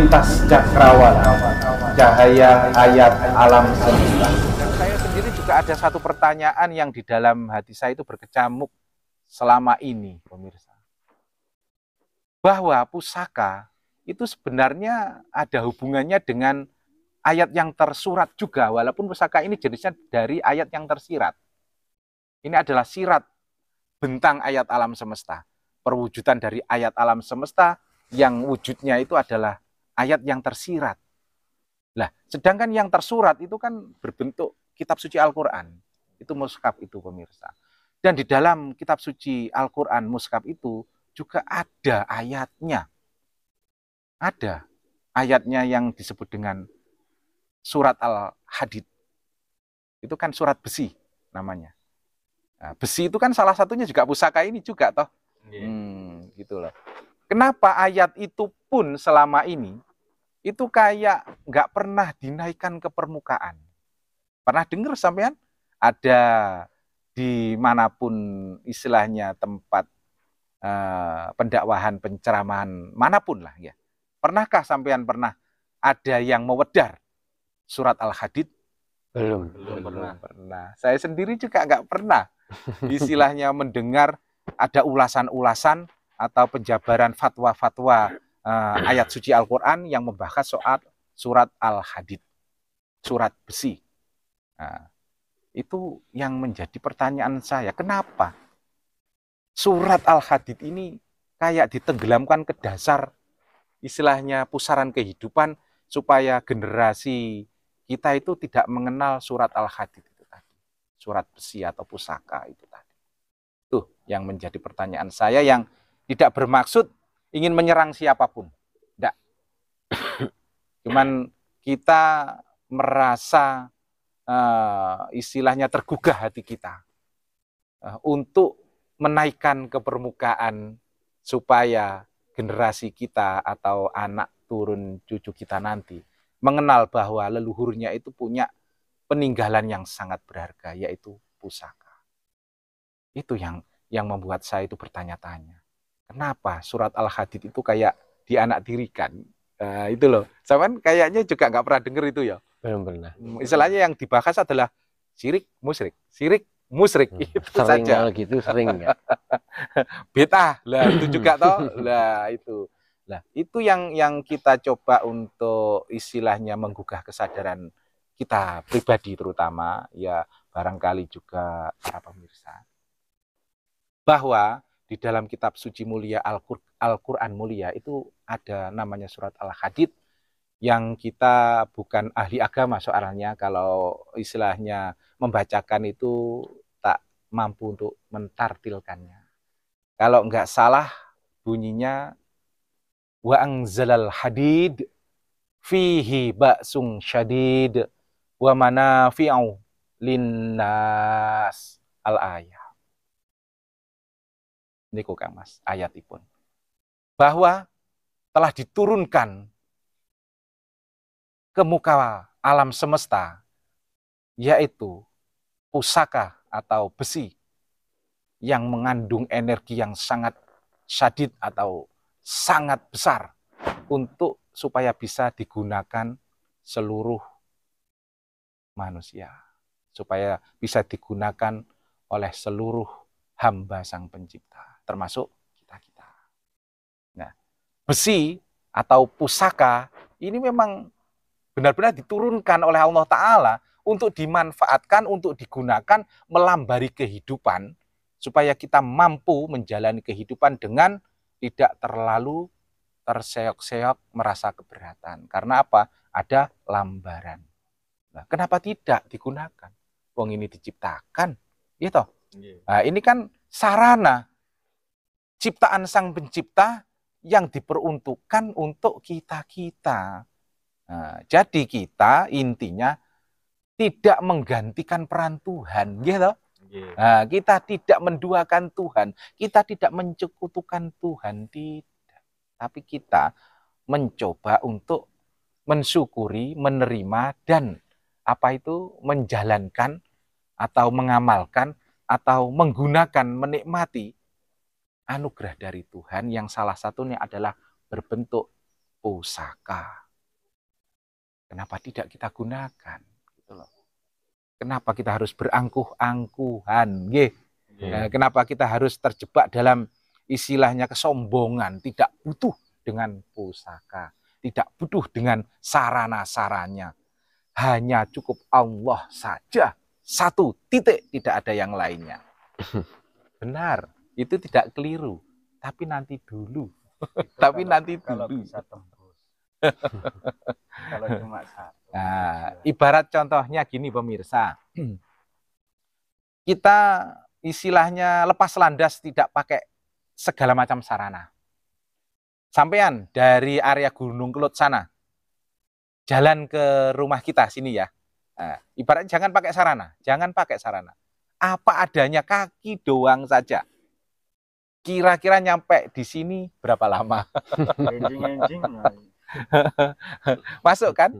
lintas cakrawala, cahaya ayat alam semesta. Dan saya sendiri juga ada satu pertanyaan yang di dalam hati saya itu berkecamuk selama ini, pemirsa. Bahwa pusaka itu sebenarnya ada hubungannya dengan ayat yang tersurat juga, walaupun pusaka ini jenisnya dari ayat yang tersirat. Ini adalah sirat bentang ayat alam semesta. Perwujudan dari ayat alam semesta yang wujudnya itu adalah ayat yang tersirat. Nah, sedangkan yang tersurat itu kan berbentuk kitab suci Al-Quran. Itu mushaf itu, pemirsa. Dan di dalam kitab suci Al-Quran, mushaf itu juga ada ayatnya. Ada ayatnya yang disebut dengan surat Al-Hadid. Itu kan surat besi namanya. Nah, besi itu kan salah satunya juga pusaka ini juga toh. Gitu loh. Kenapa ayat itu pun selama ini itu kayak nggak pernah dinaikkan ke permukaan? Pernah dengar sampean? Ada di manapun istilahnya tempat pendakwahan, penceramahan manapun lah ya. Pernahkah sampean pernah ada yang mewedar surat Al-Hadid? Belum Pernah. Saya sendiri juga nggak pernah istilahnya mendengar ada ulasan-ulasan atau penjabaran fatwa-fatwa ayat suci Al-Quran yang membahas soal surat Al-Hadid, surat besi. Nah, itu yang menjadi pertanyaan saya. Kenapa surat Al-Hadid ini kayak ditenggelamkan ke dasar istilahnya pusaran kehidupan supaya generasi kita itu tidak mengenal surat Al-Hadid itu tadi. Surat besi atau pusaka itu tadi. Tuh yang menjadi pertanyaan saya yang tidak bermaksud ingin menyerang siapapun. Tidak. Cuman kita merasa istilahnya tergugah hati kita untuk menaikkan ke permukaan supaya generasi kita atau anak turun cucu kita nanti mengenal bahwa leluhurnya itu punya peninggalan yang sangat berharga, yaitu pusaka. Itu yang membuat saya itu bertanya-tanya. Kenapa surat Al-Hadid itu kayak dianaktirikan? Itu loh. Sama kayaknya juga nggak pernah dengar itu ya. belum pernah. Istilahnya yang dibahas adalah syirik, musyrik. Syirik, musyrik. Itu Sering saja. kalau gitu sering ya. Beta lah itu juga toh lah itu. Nah, itu yang kita coba untuk istilahnya menggugah kesadaran kita pribadi terutama ya barangkali juga para pemirsa bahwa di dalam kitab suci mulia Al-Qur'an mulia itu ada namanya surat Al-Hadid yang kita bukan ahli agama soalnya kalau istilahnya membacakan itu tak mampu untuk mentartilkannya. Kalau nggak salah bunyinya wa anzalal hadid fihi ba'sung syadid wa manafi'u linnas al-ayah. Ini kok Kang Mas, ayatipun. Bahwa telah diturunkan ke muka alam semesta, yaitu pusaka atau besi yang mengandung energi yang sangat syadid atau sangat besar untuk supaya bisa digunakan seluruh manusia, supaya bisa digunakan oleh seluruh hamba Sang Pencipta, termasuk kita-kita. Nah, besi atau pusaka ini memang benar-benar diturunkan oleh Allah Ta'ala untuk dimanfaatkan, untuk digunakan melambari kehidupan, supaya kita mampu menjalani kehidupan dengan tidak terlalu terseok-seok merasa keberatan. Karena apa? Ada lambaran. Nah, kenapa tidak digunakan? Wong ini diciptakan, gitu. Nah, ini kan sarana ciptaan Sang Pencipta yang diperuntukkan untuk kita-kita. Nah, jadi kita intinya tidak menggantikan peran Tuhan, gitu. Nah, kita tidak menduakan Tuhan, kita tidak mencekutukan Tuhan, tidak. Tapi kita mencoba untuk mensyukuri, menerima, dan apa itu menjalankan atau mengamalkan atau menggunakan, menikmati anugerah dari Tuhan yang salah satunya adalah berbentuk pusaka. Kenapa tidak kita gunakan? Gitu loh. Kenapa kita harus berangkuh-angkuhan? Kenapa kita harus terjebak dalam istilahnya kesombongan? Tidak butuh dengan pusaka, tidak butuh dengan sarana-saranya. Hanya cukup Allah saja. Satu titik, tidak ada yang lainnya. Benar, itu tidak keliru. Tapi nanti dulu. Tapi nanti kalau dulu. bisa tembus. Kalau cuma satu. Nah, ibarat contohnya gini pemirsa. Kita istilahnya lepas landas tidak pakai segala macam sarana. Sampean dari area Gunung Kelut sana, jalan ke rumah kita sini ya. Nah, ibaratnya jangan pakai sarana, jangan pakai sarana. Apa adanya kaki doang saja. Kira-kira nyampe di sini berapa lama? Enjing-enjing. Masuk kan?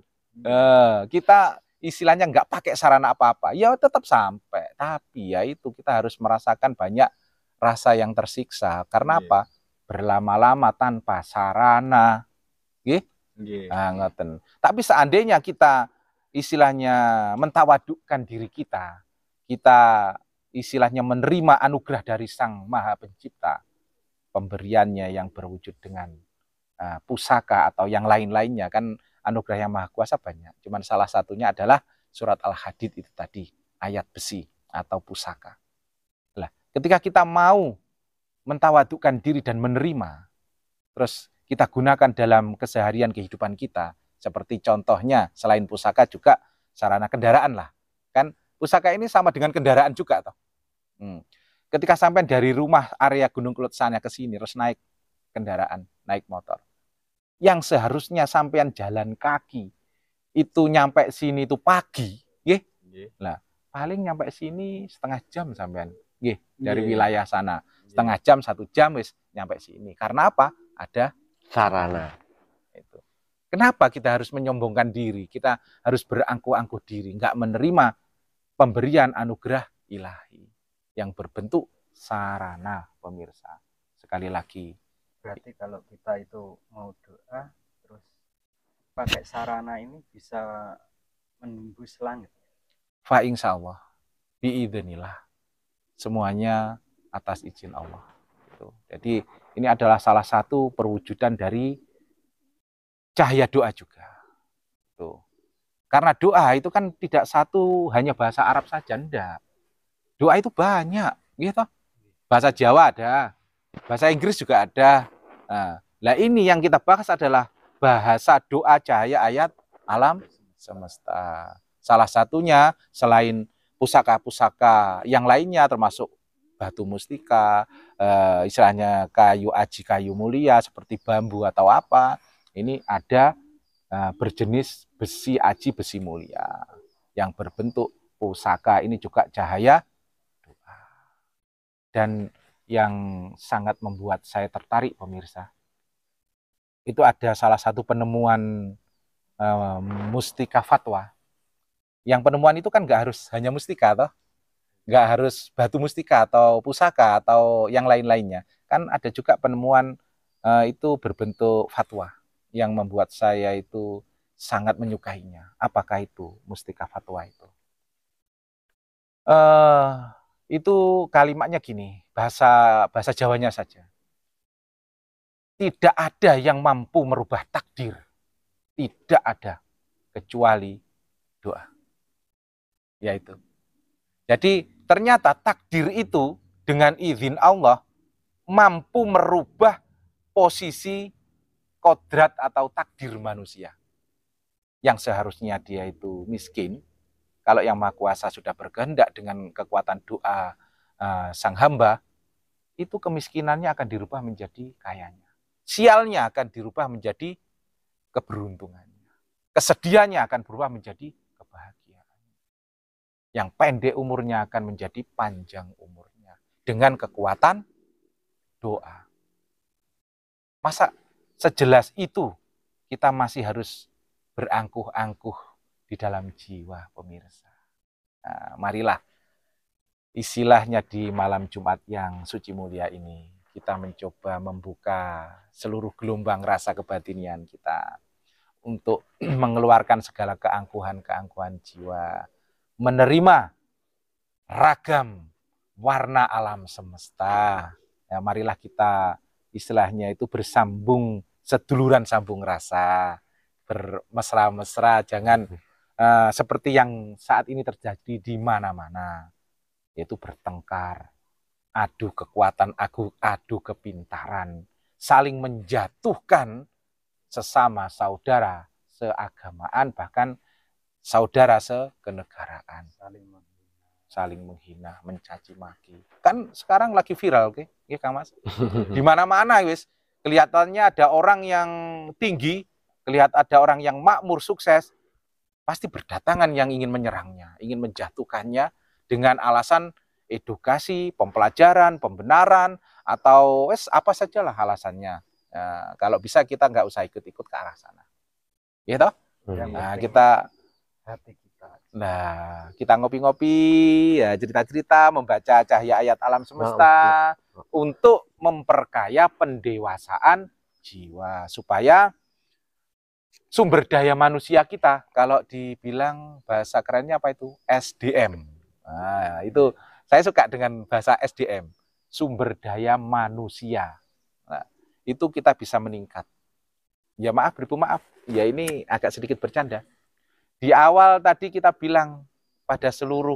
Kita istilahnya nggak pakai sarana apa-apa, ya tetap sampai. Tapi ya itu kita harus merasakan banyak rasa yang tersiksa. Karena apa? Berlama-lama tanpa sarana. Ngoten. Tapi seandainya kita istilahnya mentawadukkan diri kita, kita istilahnya menerima anugerah dari Sang Maha Pencipta, pemberiannya yang berwujud dengan pusaka atau yang lain-lainnya, kan anugerah yang Maha Kuasa banyak. Cuman salah satunya adalah surat Al-Hadid itu tadi, ayat besi atau pusaka. Nah, ketika kita mau mentawadukkan diri dan menerima, terus kita gunakan dalam keseharian kehidupan kita, seperti contohnya selain pusaka juga sarana kendaraan lah. Kan pusaka ini sama dengan kendaraan juga toh. Ketika sampai dari rumah area Gunung Kelut sana ke sini, terus naik kendaraan, naik motor. Yang seharusnya sampean jalan kaki, itu nyampe sini itu pagi, Nah, paling nyampe sini setengah jam sampean, dari wilayah sana. Setengah jam, 1 jam wis nyampe sini. Karena apa? Ada sarana. Itu. Kenapa kita harus menyombongkan diri? Kita harus berangkuh-angkuh diri, nggak menerima pemberian anugerah ilahi yang berbentuk sarana, pemirsa. Sekali lagi. Berarti kalau kita itu mau doa, terus pakai sarana ini bisa menembus langit. Fa insyaallah, biidznillah. Semuanya atas izin Allah. Jadi ini adalah salah satu perwujudan dari cahaya doa juga. Karena doa itu kan tidak satu hanya bahasa Arab saja, enggak. Doa itu banyak, gitu. Bahasa Jawa ada, bahasa Inggris juga ada. Nah, ini yang kita bahas adalah bahasa doa cahaya ayat alam semesta. Salah satunya selain pusaka-pusaka yang lainnya termasuk batu mustika, istilahnya kayu aji, kayu mulia seperti bambu atau apa. Ini ada berjenis besi aji, besi mulia yang berbentuk pusaka. Ini juga cahaya doa. Dan yang sangat membuat saya tertarik pemirsa, itu ada salah satu penemuan mustika fatwa. Yang penemuan itu kan nggak harus hanya mustika toh, nggak harus batu mustika atau pusaka atau yang lain-lainnya. Kan ada juga penemuan itu berbentuk fatwa yang membuat saya itu sangat menyukainya. Apakah itu mustika fatwa itu? Itu kalimatnya gini, bahasa Jawanya saja. Tidak ada yang mampu merubah takdir. Tidak ada kecuali doa. Yaitu. Jadi ternyata takdir itu dengan izin Allah mampu merubah posisi kodrat atau takdir manusia. Yang seharusnya dia itu miskin, kalau yang Maha Kuasa sudah berkehendak dengan kekuatan doa sang hamba, itu kemiskinannya akan dirubah menjadi kayanya. Sialnya akan dirubah menjadi keberuntungannya. Kesedihannya akan berubah menjadi kebahagiaan. Yang pendek umurnya akan menjadi panjang umurnya. Dengan kekuatan doa. Masa sejelas itu kita masih harus berangkuh-angkuh di dalam jiwa pemirsa. Nah, marilah istilahnya di malam Jumat yang suci mulia ini kita mencoba membuka seluruh gelombang rasa kebatinian kita untuk mengeluarkan segala keangkuhan-keangkuhan jiwa, menerima ragam warna alam semesta. Ya, marilah kita istilahnya itu bersambung, seduluran sambung rasa, bermesra-mesra, jangan seperti yang saat ini terjadi di mana-mana, yaitu bertengkar, adu kekuatan, adu kepintaran, saling menjatuhkan sesama saudara seagamaan, bahkan saudara sekenegaraan, saling menghina, mencaci maki. Kan sekarang lagi viral, oke? Ya, Kang Mas. Di mana-mana wis kelihatannya ada orang yang tinggi, ada orang yang makmur, sukses, pasti berdatangan yang ingin menyerangnya, ingin menjatuhkannya dengan alasan edukasi, pembelajaran, pembenaran, atau apa sajalah alasannya. Kalau bisa kita nggak usah ikut-ikut ke arah sana. Ya toh? Nah, kita ngopi-ngopi, ya, cerita-cerita, membaca cahaya ayat alam semesta untuk memperkaya pendewasaan jiwa, supaya sumber daya manusia kita, kalau dibilang bahasa kerennya apa itu? SDM. Nah, itu saya suka dengan bahasa SDM, sumber daya manusia. Nah, itu kita bisa meningkat. Ya maaf, beribu maaf. Ya ini agak sedikit bercanda. Di awal tadi kita bilang pada seluruh